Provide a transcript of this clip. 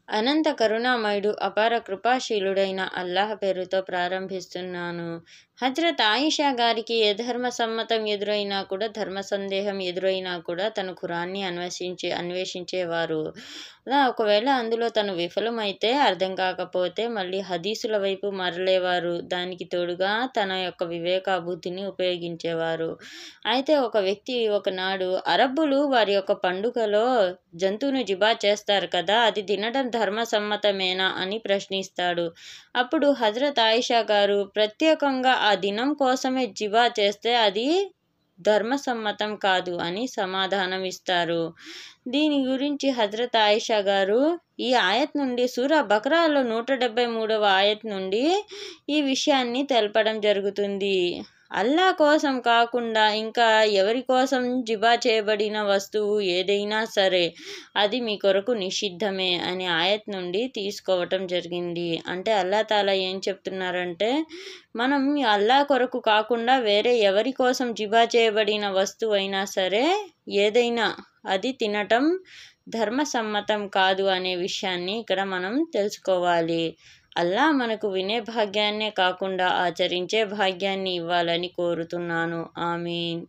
అనంత కరుణామయుడు అపార కృపాశీలుడైన అల్లాహ్ పేరుతో ప్రారంభిస్తున్నాను. హజ్రత్ ఆయిషా గారికి ఏ ధర్మ సమ్మతం ఎదురైనా కూడా, ధర్మ సందేహం ఎదురైనా కూడా తను ఖురాన్ని అన్వేషించేవారు. ఒకవేళ అందులో తను విఫలమైతే, అర్థం కాకపోతే మళ్ళీ హదీసుల వైపు మరలేవారు. దానికి తోడుగా తన యొక్క వివేక బుద్ధిని ఉపయోగించేవారు. అయితే ఒక వ్యక్తి ఒకనాడు అరబ్బులు వారి యొక్క పండుగలో జంతువును జిబా చేస్తారు కదా, అది తినడం ధర్మసమ్మతమేనా అని ప్రశ్నిస్తాడు. అప్పుడు హజరత్ ఆయిషా గారు ప్రత్యేకంగా ఆ దినం కోసమే జిబా చేస్తే అది ధర్మసమ్మతం కాదు అని సమాధానం ఇస్తారు. దీని గురించి హజరత్ ఆయిషా గారు ఈ ఆయత్ నుండి, సూరా బకరాలో 173వ ఆయత్ నుండి ఈ విషయాన్ని తెలపడం జరుగుతుంది. అల్లా కోసం కాకుండా ఇంకా ఎవరి కోసం జిబా చేయబడిన వస్తువు ఏదైనా సరే అది మీ కొరకు నిషిద్ధమే అని ఆయత్ నుండి తీసుకోవటం జరిగింది. అంటే అల్లా తాలా ఏం చెప్తున్నారంటే, మనం అల్లా కొరకు కాకుండా వేరే ఎవరి కోసం జిబా చేయబడిన వస్తువు అయినా సరే ఏదైనా అది తినటం ధర్మసమ్మతం కాదు అనే విషయాన్ని ఇక్కడ మనం తెలుసుకోవాలి. అల్లా మనకు వినే భాగ్యాన్నే కాకుండా ఆచరించే భాగ్యాన్ని ఇవ్వాలని కోరుతున్నాను. ఆమీన్.